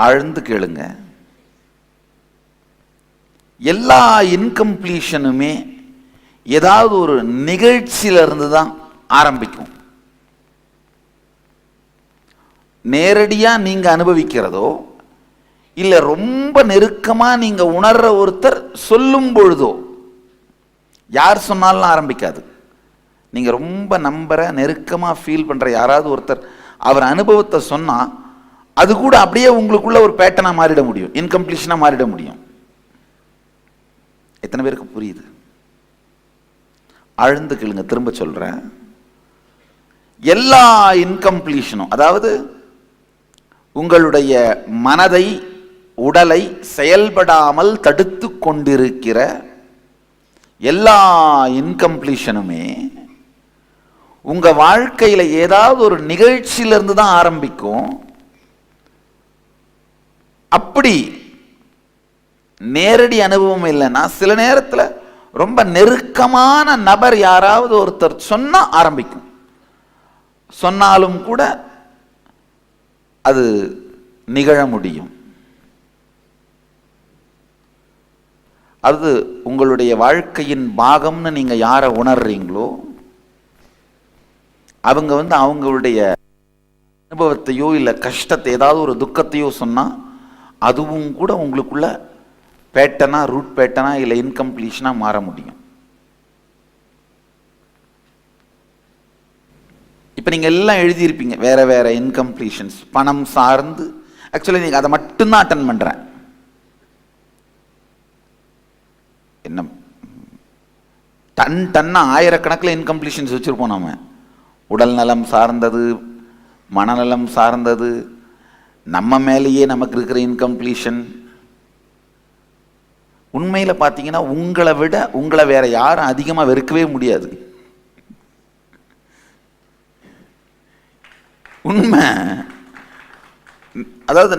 ஆழ்ந்து கேளுங்க. எல்லா இன்கம்ப்ளீஷனுமே ஏதாவது ஒரு நிகழ்ச்சியிலிருந்து தான் ஆரம்பிக்கும். நேரடியா நீங்க அனுபவிக்கிறதோ இல்ல ரொம்ப நெருக்கமா நீங்க உணர்ற ஒருத்தர் சொல்லும் பொழுதோ, யார் சொன்னாலும் ஆரம்பிக்காது. நீங்க ரொம்ப நம்புற நெருக்கமா ஃபீல் பண்ற யாராவது ஒருத்தர் அவர் அனுபவத்தை சொன்னா அது கூட அப்படியே உங்களுக்குள்ள ஒரு பேட்டர்னா மாறிட முடியும், இன்கம்ப்ளீஷனா மாறிட முடியும். எத்தனை பேருக்கு புரியுது? ஆழ்ந்து கேளுங்க, திரும்ப சொல்றேன். எல்லா இன்கம்ப்ளீஷனும், அதாவது உங்களுடைய மனதை உடலை செயல்படாமல் தடுத்து கொண்டிருக்கிற எல்லா இன்கம்ப்ளீஷனுமே உங்க வாழ்க்கையில ஏதாவது ஒரு நிகழ்ச்சியிலிருந்து தான் ஆரம்பிக்கும். அப்படி நேரடி அனுபவம் இல்லைன்னா சில நேரத்தில் ரொம்ப நெருக்கமான நபர் யாராவது ஒருத்தர் சொன்னா ஆரம்பிக்கும். சொன்னாலும் கூட அது நிகழ முடியும். அது உங்களுடைய வாழ்க்கையின் பாகம்னு நீங்க யாரை உணர்றீங்களோ அவங்க அவங்களுடைய அனுபவத்தையோ இல்ல கஷ்டத்தை ஏதாவது ஒரு துக்கத்தையோ சொன்னா அதுவும் கூட உங்களுக்குள்ள பேட்டனா, ரூட் பேட்டனா இல்ல இன்கம்ப்ளீஷனா மாற முடியும். இப்ப நீங்க எல்லாம் எழுதியிருப்பீங்க வேற வேற இன்கம்ப்ளீஷன்ஸ் பணம் சார்ந்து. ஆக்சுவலி நீங்க அதை மட்டும்தான் அட்டன் பண்றேன். என்ன டன்னா ஆயிரக்கணக்கில் இன்கம்ப்ளீஷன்ஸ் வச்சிருப்போம் நாம. உடல் நலம் சார்ந்தது, மனநலம் சார்ந்தது, நம்ம மேலேயே நமக்கு இருக்கிற இன்கம்ப்ளீஷன். உண்மையில பாத்தீங்கன்னா உங்களை விட உங்களை வேற யாரும் அதிகமா வெறுக்கவே முடியாது. உண்மை. அதாவது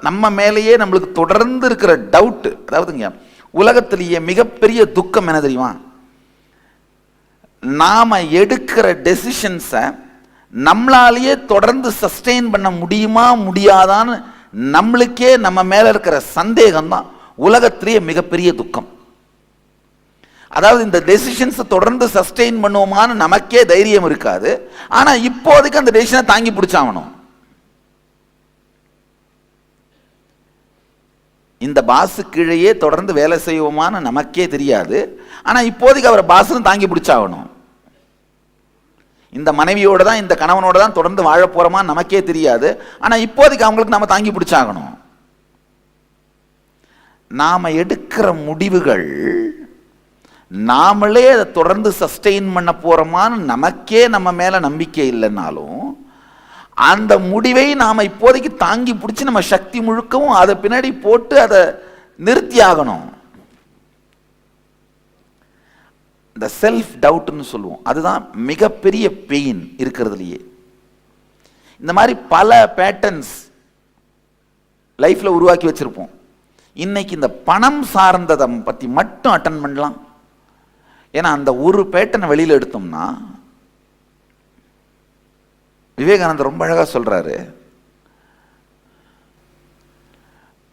நம்ம மேலேயே நம்மளுக்கு தொடர்ந்து இருக்கிற டவுட். அதாவதுங்க உலகத்திலேயே மிகப்பெரிய துக்கம் என்ன தெரியுமா? நாம எடுக்கிற டெசிஷன்ஸை நம்மளாலேயே தொடர்ந்து சஸ்டெயின் பண்ண முடியுமா முடியாதான்னு நம்மளுக்கே நம்ம மேல இருக்கிற சந்தேகம் தான் உலகத்திலேயே மிகப்பெரிய துக்கம். அதாவது இந்த டெசிஷன்ஸை தொடர்ந்து சஸ்டெயின் பண்ணுவோமான்னு நமக்கே தைரியம் இருக்காது. ஆனா இப்போதைக்கு அந்த டெசிஷனை தாங்கி பிடிச்சாகணும். இந்த பாசு கீழேயே தொடர்ந்து வேலை செய்வோமான்னு நமக்கே தெரியாது. ஆனா இப்போதைக்கு அவரை பாசுன்னு தாங்கி பிடிச்சாகணும். இந்த மனைவியோட தான் இந்த கணவனோட தான் தொடர்ந்து வாழ போறோமா நமக்கே தெரியாது. ஆனா இப்போதைக்கு அவங்களுக்கு நாம தாங்கி பிடிச்சாகணும். நாம எடுக்கிற முடிவுகள் நாமளே அதை தொடர்ந்து சஸ்டெயின் பண்ண போறோமான்னு நமக்கே நம்ம மேல நம்பிக்கை இல்லைன்னாலும் அந்த முடிவை நாம இப்போதைக்கு தாங்கி பிடிச்சி நம்ம சக்தி முழுக்கவும் அதை பின்னாடி போட்டு அதை நிறுத்தி ஆகணும். இந்த செல்ஃப் டவுட்னு சொல்லுவோம். அதுதான் மிகப்பெரிய பெயின் இருக்கிறதுலையே. இந்த மாதிரி பல பேட்டர்ன்ஸ் லைஃப்ல உருவாக்கி வச்சிருப்போம். இன்னைக்கு இந்த பணம் சார்ந்ததை பத்தி மட்டும் அட்டன் பண்ணலாம். ஏன்னா அந்த ஒரு பேட்டர்னை வெளியில எடுத்தோம்னா விவேகானந்தர் ரொம்ப அழகா சொல்றாரு.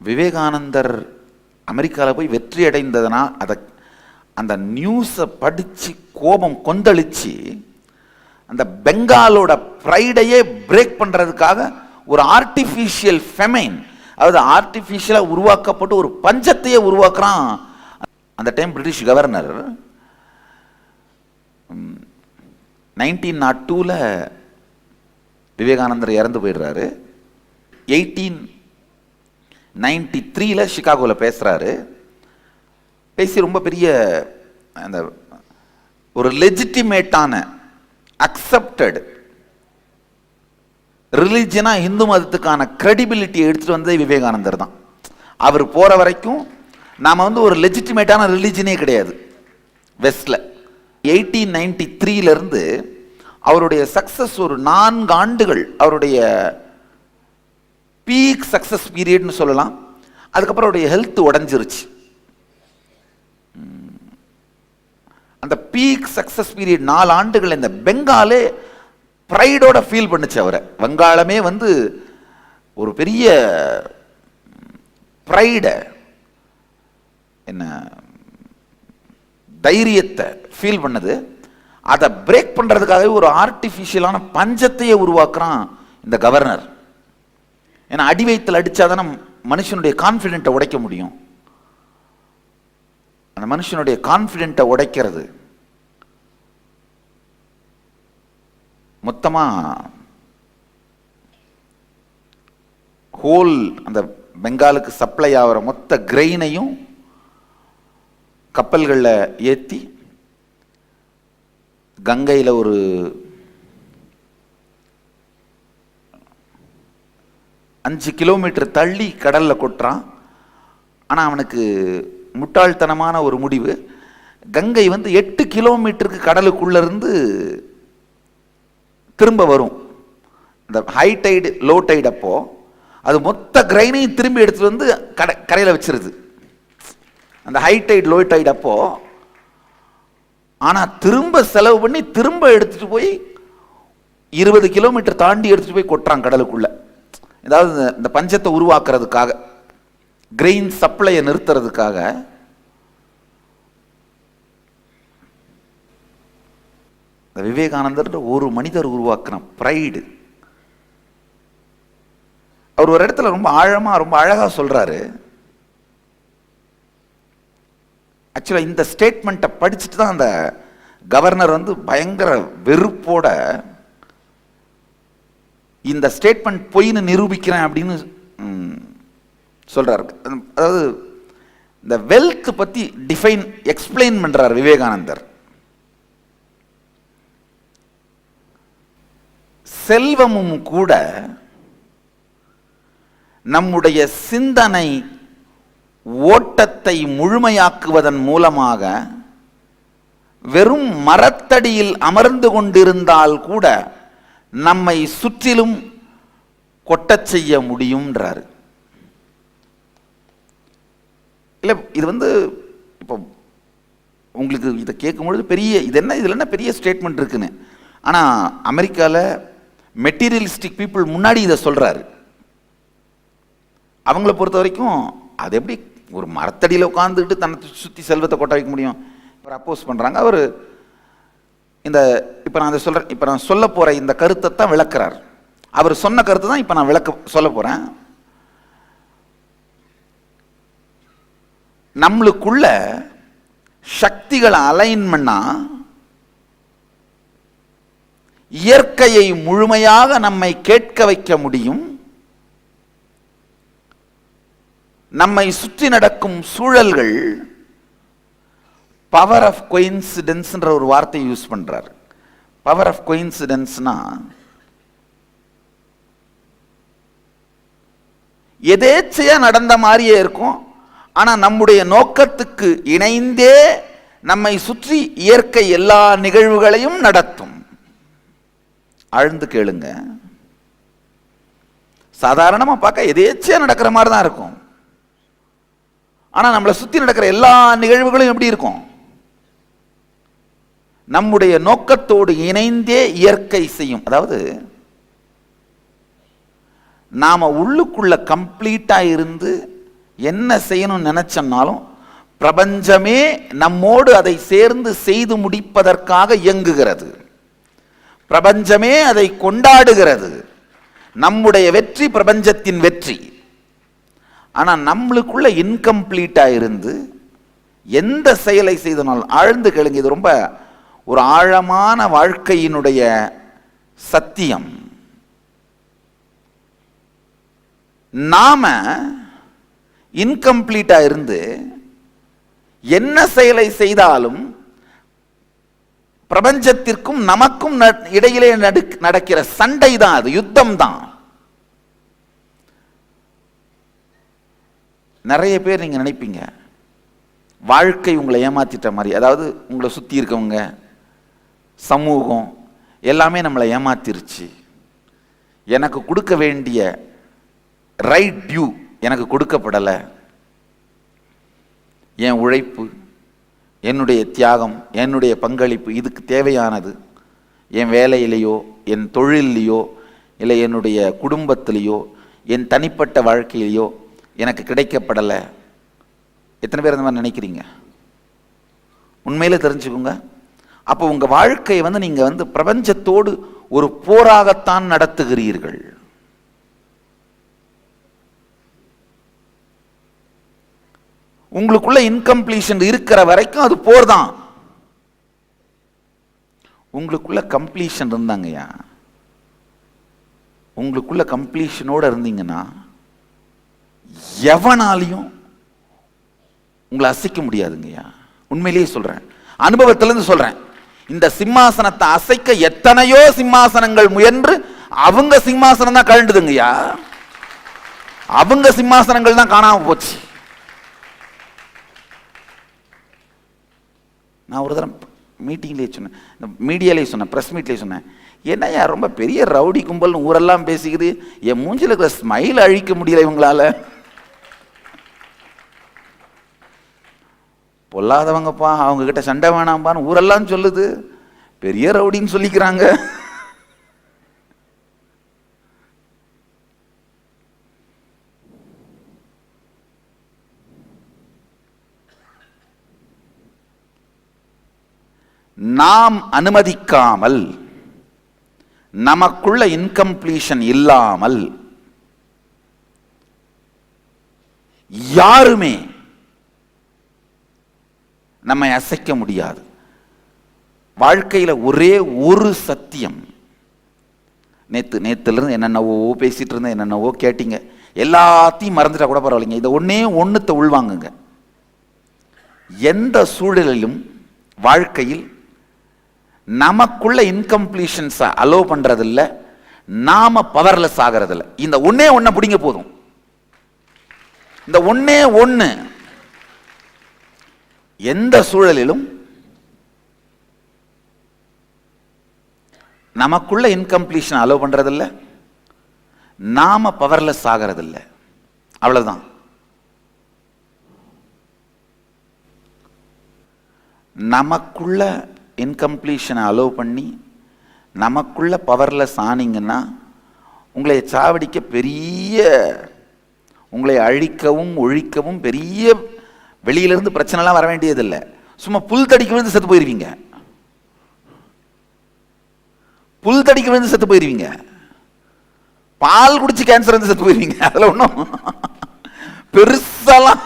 விவேகானந்தர் அமெரிக்காவில் போய் வெற்றி அடைந்ததுனா அந்த நியூஸை படிச்சு கோபம் கொந்தளிச்சு அந்த பெங்காலோட ப்ரைடையே பிரேக் பண்றதுக்காக ஒரு ஆர்டிஃபிஷியல் ஃபெமைன், அதாவது ஆர்டிஃபிஷியலா உருவாக்கப்பட்டு ஒரு பஞ்சத்தையே உருவாக்குறான். அந்த டைம் பிரிட்டிஷ் கவர்னர் 1902 விவேகானந்தர் இறந்து போயிடுறாரு. 1893 சிகாகோவில் பேசுறாரு. பேசி ரொம்ப பெரிய அந்த ஒரு லெஜிட்டிமேட்டான அக்செப்டட் ரிலிஜனா இந்து மதத்துக்கான கிரெடிபிலிட்டி எடுத்துட்டு வந்தது விவேகானந்தர் தான். அவர் போற வரைக்கும் நாம ஒரு லெஜிட்டிமேட்டான ரிலிஜனே கிடையாது வெஸ்ட்ல. 1893 இருந்து அவருடைய சக்சஸ் ஒரு 4 ஆண்டுகள் அவருடைய பீக் சக்சஸ் பீரியட்னு சொல்லலாம். அதுக்கப்புறம் அவருடைய ஹெல்த் உடைஞ்சிருச்சு. அந்த பீக் சக்சஸ் பீரியட் 4 ஆண்டுகள் இந்த பெங்காலே ப்ரைடோட ஃபீல் பண்ணுச்சு அவரை. வங்காளமே ஒரு பெரிய ப்ரைடை, என்ன தைரியத்தை ஃபீல் பண்ணது. அதை பிரேக் பண்ணுறதுக்காகவே ஒரு ஆர்டிஃபிஷியலான பஞ்சத்தையே உருவாக்குறான் இந்த கவர்னர். ஏன்னா அடி வயிற்றில் அடித்தாதானே மனுஷனுடைய கான்ஃபிடென்ட்டை உடைக்க முடியும். அந்த மனுஷனுடைய கான்ஃபிடென்ட்டை உடைக்கிறது மொத்தமாக ஹோல் அந்த பெங்காலுக்கு சப்ளை ஆகிற மொத்த கிரெயினையும் கப்பல்களில் ஏற்றி கங்கையில் ஒரு 5 கிலோமீட்டர் தள்ளி கடலில் கொட்டுறான். ஆனால் அவனுக்கு முட்டாள்தனமான ஒரு முடிவு, கங்கை 8 கிலோமீட்டருக்கு கடலுக்குள்ள இருந்து திரும்ப வரும். இந்த ஹை டைடு லோ டைடு அப்போ அது மொத்த கிரைனையும் திரும்பி எடுத்துட்டு வந்து கரையில் வச்சிருது. அந்த ஹை டைடு லோ டைடு அப்போ ஆனால் திரும்ப செலவு பண்ணி திரும்ப எடுத்துட்டு போய் 20 கிலோமீட்டர் தாண்டி எடுத்துட்டு போய் கொட்டுறான் கடலுக்குள்ள. ஏதாவது இந்த பஞ்சத்தை உருவாக்குறதுக்காக, கிரெயின் சப்ளையை நிறுத்துறதுக்காக. விவேகானந்தர் ஒரு மனிதர் உருவாக்கின ப்ரைடு. அவர் ஒரு இடத்துல ரொம்ப ஆழமா ரொம்ப அழகா சொல்றாரு. ஆக்சுவலா இந்த ஸ்டேட்மெண்ட்டை படிச்சுட்டு தான் அந்த கவர்னர் பயங்கர வெறுப்போட இந்த ஸ்டேட்மெண்ட் பொய்னு நிரூபிக்கிறேன் அப்படின்னு சொல்றாரு. அதாவது இந்த வெல்த் பத்தி எக்ஸ்பிளைன் பண்றார் விவேகானந்தர். செல்வமும் கூட நம்முடைய சிந்தனை ஓட்டத்தை முழுமையாக்குவதன் மூலமாக வெறும் மரத்தடியில் அமர்ந்து கொண்டிருந்தால் கூட நம்மை சுற்றிலும் கொட்டச் செய்ய முடியும்ன்றாரு. இல்லை, இது இப்போ உங்களுக்கு இதை கேட்கும்பொழுது பெரிய இதில் என்ன பெரிய ஸ்டேட்மெண்ட் இருக்குன்னு. ஆனால் அமெரிக்காவில் மெட்டீரியலிஸ்டிக் பீப்புள் முன்னாடி இதை சொல்கிறாரு. அவங்கள பொறுத்த வரைக்கும் அது எப்படி ஒரு மரத்தடியில் உட்காந்துக்கிட்டு தன்னை சுற்றி செல்வத்தை கொட்ட வைக்க முடியும்? அவர் அப்போஸ் பண்ணுறாங்க. அவர் இப்போ நான் சொல்ல போகிற இந்த கருத்தை தான் விளக்குறார். அவர் சொன்ன கருத்து தான் இப்போ நான் சொல்ல போகிறேன். நம்மளுக்குள்ள சக்திகளை அலைன் பண்ணா இயற்கையை முழுமையாக நம்மை கேட்க வைக்க முடியும். நம்மை சுற்றி நடக்கும் சூழல்கள் பவர் ஆஃப் கோயின்சிடென்ஸ்ன்ற ஒரு வார்த்தையை யூஸ் பண்றார். பவர் ஆஃப் கோயின்சிடென்ஸ்னா எதேச்சையா நடந்த மாதிரியே இருக்கும், ஆனா நம்முடைய நோக்கத்துக்கு இணைந்தே நம்மை சுற்றி இயற்கை எல்லா நிகழ்வுகளையும் நடத்தும். ஆழ்ந்து கேளுங்க. சாதாரணமா பார்க்க எதேச்சையா நடக்கிற மாதிரி தான் இருக்கும், ஆனா நம்மளை சுத்தி நடக்கிற எல்லா நிகழ்வுகளும் எப்படி இருக்கும்? நம்முடைய நோக்கத்தோடு இணைந்தே இயற்கை செய்யும். அதாவது நாம உள்ளுக்குள்ள கம்ப்ளீட்டா இருந்து என்ன செய்யணும்னு நினைச்சோம்னாலும் பிரபஞ்சமே நம்மோடு அதை சேர்ந்து செய்து முடிப்பதற்காக இயங்குகிறது. பிரபஞ்சமே அதை கொண்டாடுகிறது. நம்முடைய வெற்றி பிரபஞ்சத்தின் வெற்றி. ஆனா நம்மளுக்குள்ள இன்கம்ப்ளீட்டா இருந்து எந்த செயலை செய்தனாலும் ஆழ்ந்து கேளுங்க. இது ரொம்ப ஒரு ஆழமான வாழ்க்கையினுடைய சத்தியம். நாம இன்கம்ப்ளீட்டா இருந்து என்ன செயலை செய்தாலும் பிரபஞ்சத்திற்கும் நமக்கும் இடையிலே நடக்கிற சண்டை தான், அது யுத்தம் தான். நிறைய பேர் நீங்க நினைப்பீங்க வாழ்க்கை உங்களை ஏமாத்திட்ட மாதிரி. அதாவது உங்களை சுத்தி இருக்கவங்க, சமூகம் எல்லாமே நம்மளை ஏமாத்திருச்சு. எனக்கு கொடுக்க வேண்டிய ரைட் டியூ எனக்கு கொடுக்கப்படலை. என் உழைப்பு, என்னுடைய தியாகம், என்னுடைய பங்களிப்பு இதுக்கு தேவையானது என் வேலையிலேயோ என் தொழிலையோ இல்லை என்னுடைய குடும்பத்திலேயோ என் தனிப்பட்ட வாழ்க்கையிலையோ எனக்கு கிடைக்கப்படலை. எத்தனை பேர் அந்த மாதிரி நினைக்கிறீங்க? உண்மையில தெரிஞ்சுக்கோங்க. அப்போ உங்க வாழ்க்கையை நீங்க பிரபஞ்சத்தோடு ஒரு போராகத்தான் நடத்துகிறீர்கள். உங்களுக்குள்ள இன்கம்ப்ளீஷன் இருக்கிற வரைக்கும் அது போர் தான். உங்களுக்குள்ள கம்ப்ளீஷன் இருந்தாங்கய்யா, உங்களுக்குள்ள கம்ப்ளீஷனோட இருந்தீங்கன்னா எவனாலையும் உங்களை அசைக்க முடியாதுங்கய்யா. உண்மையிலேயே சொல்றேன், அனுபவத்திலிருந்து சொல்றேன். இந்த சிம்மாசனத்தை அசைக்க எத்தனையோ சிம்மாசனங்கள் முயன்று அவங்க சிம்மாசனம் தான் கழண்டுதுங்கய்யா. அவங்க சிம்மாசனங்கள் தான் காணாம போச்சு. நான் ஒரு தரம் மீட்டிங்லேயே சொன்னேன், இந்த மீடியாலேயே சொன்னேன், ப்ரெஸ் மீட்லேயே சொன்னேன், என்னையா ரொம்ப பெரிய ரவுடி கும்பல்னு ஊரெல்லாம் பேசிக்குது, என் மூஞ்சில் இருக்கிற ஸ்மைல் அழிக்க முடியல இவங்களால. பொல்லாதவங்கப்பா, அவங்க கிட்ட சண்டை வேணாம்பான்னு ஊரெல்லாம் சொல்லுது, பெரிய ரவுடின்னு சொல்லிக்கிறாங்க. நாம் அனுமதிக்காமல், நமக்குள்ள இன்கம்ப்ளீஷன் இல்லாமல் யாருமே நம்மை அசைக்க முடியாது. வாழ்க்கையில ஒரே ஒரு சத்தியம், நேத்திலிருந்து என்னென்னவோ பேசிட்டு இருந்த, என்னென்னவோ கேட்டீங்க, எல்லாத்தையும் மறந்துட்டா கூட பரவாயில்லைங்க, இதை ஒன்றுத்தை உள்வாங்குங்க. எந்த சூழலிலும் வாழ்க்கையில் நமக்குள்ள இன்கம்ப்ளீஷன்ஸ் அலோ பண்றது இல்ல, நாம பவர்லெஸ் ஆகிறது இல்ல. இந்த ஒண்ணே பிடிங்க போதும். இந்த ஒண்ணு எந்த சூழலிலும் நமக்குள்ள இன்கம்ப்ளீஷன் அலோ பண்றது இல்ல, நாம பவர்லெஸ் ஆகிறது இல்ல. அவ்வளவுதான். நமக்குள்ள இன்கம்ப்ளீஷனை அலோவ் பண்ணி நமக்குள்ள பவர்லெஸ் ஆனீங்கன்னா உங்களை சாவடிக்க பெரிய, உங்களை அழிக்கவும் ஒழிக்கவும் பெரிய வெளியிலிருந்து பிரச்சனைலாம் வர வேண்டியதில்லை. சும்மா புல் தடிக்க விழுந்து செத்து போயிருவீங்க. புல் தடிக்க விழுந்து செத்து போயிருவீங்க. பால் குடிச்சு கேன்சர் வந்து செத்து போயிருவீங்க. அதில் ஒன்றும் பெருசாலாம்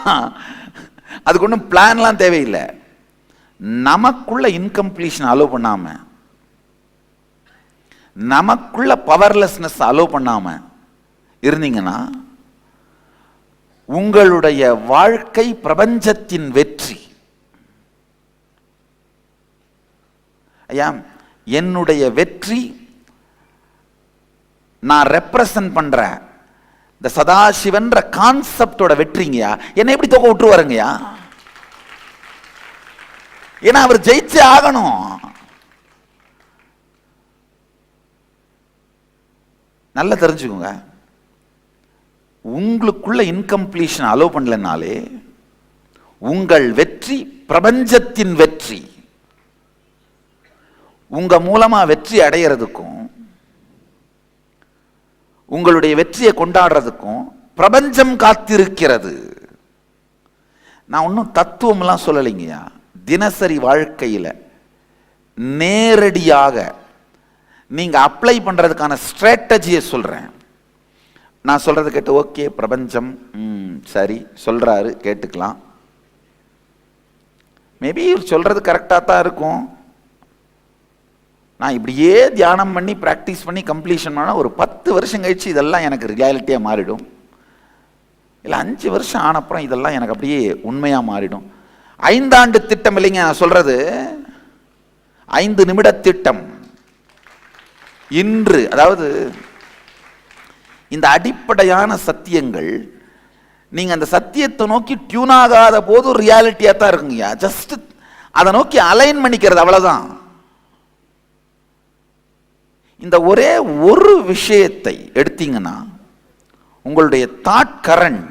அதுக்கு ஒன்றும் பிளான்லாம் தேவையில்லை. நமக்குள்ள இன்கம்ப்ளீஷன் அலோ பண்ணாம, நமக்குள்ள பவர்லெஸ்னஸ் அலோ பண்ணாம இருந்தீங்கன்னா உங்களுடைய வாழ்க்கை பிரபஞ்சத்தின் வெற்றி. ஐயா, என்னுடைய வெற்றி நான் ரெப்ரசன்ட் பண்ற இந்த சதாசிவன்ற கான்செப்டோட வெற்றிங்கயா. என்னை எப்படி தூக்க விட்டுருவாருங்கய்யா? ஏன்னா அவர் ஜெயிச்சே ஆகணும். நல்லா தெரிஞ்சுக்கோங்க, உங்களுக்குள்ள இன்கம்ப்ளீஷன் அலோ பண்ணலனாலே உங்கள் வெற்றி பிரபஞ்சத்தின் வெற்றி. உங்க மூலமா வெற்றி அடைகிறதுக்கும் உங்களுடைய வெற்றியை கொண்டாடுறதுக்கும் பிரபஞ்சம் காத்திருக்கிறது. நான் ஒன்றும் தத்துவம்லாம் சொல்லலைங்கய்யா. தினசரி வாழ்க்கையில் நேரடியாக நீங்க அப்ளை பண்றதுக்கான ஸ்ட்ராட்டஜியை சொல்றேன். நான் சொல்றது கேட்டு ஓகே, பிரபஞ்சம் சரி சொல்றாரு, கேட்டுக்கலாம். மேபி சொல்றது கரெக்டாக தான் இருக்கும். நான் இப்படியே தியானம் பண்ணி ப்ராக்டிஸ் பண்ணி கம்ப்ளீஷன் பண்ணால் ஒரு 10 வருஷம் கழிச்சு இதெல்லாம் எனக்கு ரியாலிட்டியாக மாறிடும். இல்லை 5 வருஷம் ஆனப்புறம் இதெல்லாம் எனக்கு அப்படியே உண்மையாக மாறிடும். 5 ஆண்டு திட்டம் இல்லைங்க நான் சொல்றது, 5 நிமிட திட்டம். இன்று, அதாவது இந்த அடிப்படையான சத்தியங்கள் நீங்க அந்த சத்தியத்தை நோக்கி டியூன் ஆகாத போது ரியாலிட்டியா தான் இருக்குங்க. ஜஸ்ட் அதை நோக்கி அலைன் பண்ணிக்கிறது, அவ்வளவுதான். இந்த ஒரே ஒரு விஷயத்தை எடுத்தீங்கன்னா உங்களுடைய தாட் கரண்ட்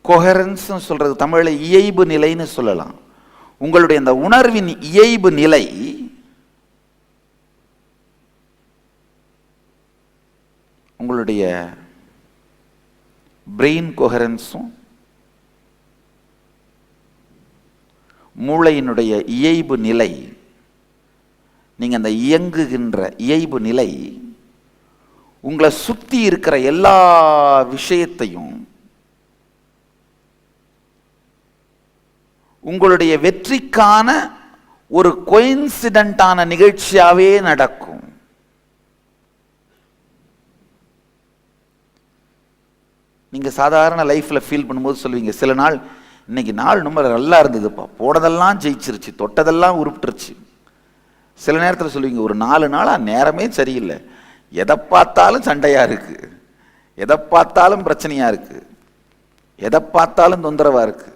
கோஹெரன்ஸ் சொல்றது தமிழ்ல இயைபு நிலைன்னு சொல்லலாம். உங்களுடைய இந்த உணர்வின் இயைபு நிலை உங்களுடைய பிரெயின் கொஹரன்ஸும் மூளையினுடைய இயைபு நிலை, நீங்க அந்த இயங்குகின்ற இயைபு நிலை உங்களை சுத்தி இருக்கிற எல்லா விஷயத்தையும் உங்களுடைய வெற்றிக்கான ஒரு கோயின்சிடென்டான நிகழ்ச்சியாவே நடக்கும். நீங்க சாதாரண லைஃப்ல ஃபீல் பண்ணும்போது சொல்லுவீங்க, சில நாள் இன்னைக்கு நாள் ரொம்ப நல்லா இருந்ததுப்பா, போனதெல்லாம் ஜெயிச்சிருச்சு, தொட்டதெல்லாம் உருப்பிட்டுருச்சு. சில நேரத்தில் சொல்லுவீங்க, ஒரு 4 நாளா நேரமே சரியில்லை, எதை பார்த்தாலும் சண்டையா இருக்கு, எதை பார்த்தாலும் பிரச்சனையா இருக்கு, எதை பார்த்தாலும் தொந்தரவா இருக்கு.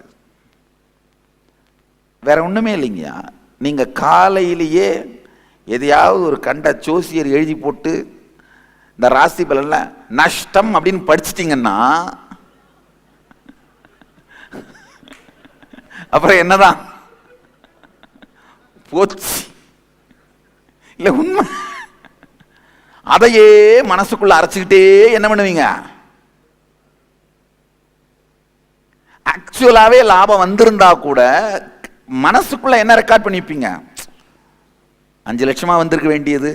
வேற ஒண்ணுமே இல்லைங்கயா, நீங்க காலையிலேயே எதையாவது ஒரு கண்ட ஜோசியர் எழுதி போட்டு இந்த ராசி பலன்ல நஷ்டம் அப்படின்னு படிச்சிட்டீங்கன்னா அப்புறம் என்னதான் போச்சு இல்ல? உண்மை. அதையே மனசுக்குள்ள அரைச்சுக்கிட்டே என்ன பண்ணுவீங்க, ஆக்சுவலாவே லாபம் வந்திருந்தா கூட மனசுக்குள்ள என்ன ரெக்கார்ட் பண்ணிப்பீங்க, 5 லட்சமா வந்திருக்க வேண்டியது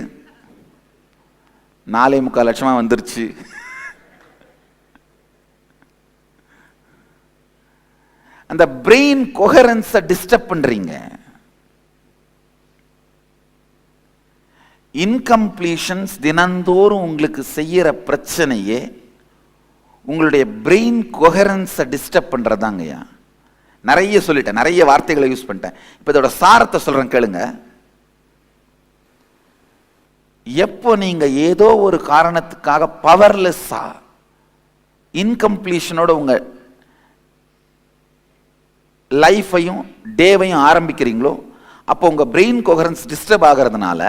4.25 லட்சமா வந்துருச்சு. அந்த பிரெயின் கொஹரன்ஸை டிஸ்டர்ப் பண்றீங்க. இன்கம்ப்ளீஷன்ஸ் தினந்தோறும் உங்களுக்கு செய்யற பிரச்சனையே உங்களுடைய பிரெயின் கொஹரன்ஸை டிஸ்டர்ப் பண்றதாங்கய்யா. நிறைய சொல்லிட்டேன், நிறைய வார்த்தைகளை யூஸ் பண்ணிட்டேன். இப்ப இதோட சாரத்தை சொல்றேன் கேளுங்க. எப்போ நீங்க ஏதோ ஒரு காரணத்துக்காக பவர்லெஸ்ஸா இன்கம்ப்ளீஷனோட உங்க லைஃபையும் டேவையும் ஆரம்பிக்கிறீங்களோ, அப்போ உங்க பிரெயின் கொஹரன்ஸ் டிஸ்டர்ப் ஆகிறதுனால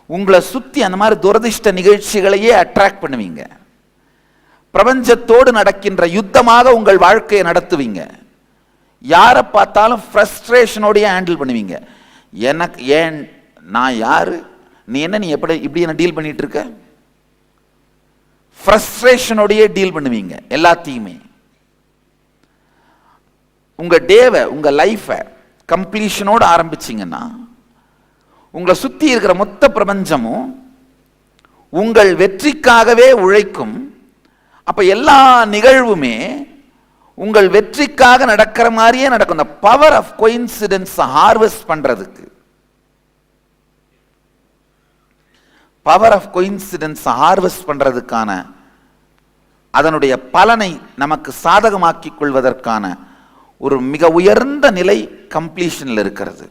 உங்களை சுத்தி அந்த மாதிரி துரதிஷ்ட நிகழ்ச்சிகளையே அட்ராக்ட் பண்ணுவீங்க. பிரபஞ்சத்தோடு நடக்கின்ற யுத்தமாக உங்கள் வாழ்க்கையை நடத்துவீங்க. யாரை பார்த்தாலும் ஃப்ரஸ்ட்ரேஷனோடய ஹேண்டில் பண்ணுவீங்க. எனக்கு ஏன், நான் யாரு, நீ என்ன, நீ எப்படி இப்படி என்ன டீல் பண்ணிட்டு இருக்க, ஃப்ரஸ்ட்ரேஷனோடய டீல் பண்ணுவீங்க எல்லாத்தையுமே. உங்க டேவை, உங்க லைஃபை கம்ப்ளீஷனோடு ஆரம்பிச்சிங்கன்னா உங்களை சுத்தி இருக்கிற மொத்த பிரபஞ்சமும் உங்கள் வெற்றிக்காகவே உழைக்கும். அப்ப எல்லா நிகழ்வுமே உங்கள் வெற்றிக்காக நடக்கிற மாதிரியே நடக்கும். இந்த பவர் ஆஃப் கோயின்சிடென்ஸ் ஹார்வெஸ்ட் பண்றதுக்கு, பவர் ஆஃப் கோயின்சிடென்ஸ் ஹார்வெஸ்ட் பண்றதுக்கான, அதனுடைய பலனை நமக்கு சாதகமாக்கிக் கொள்வதற்கான ஒரு மிக உயர்ந்த நிலை கம்ப்ளீஷன்ல இருக்கிறது.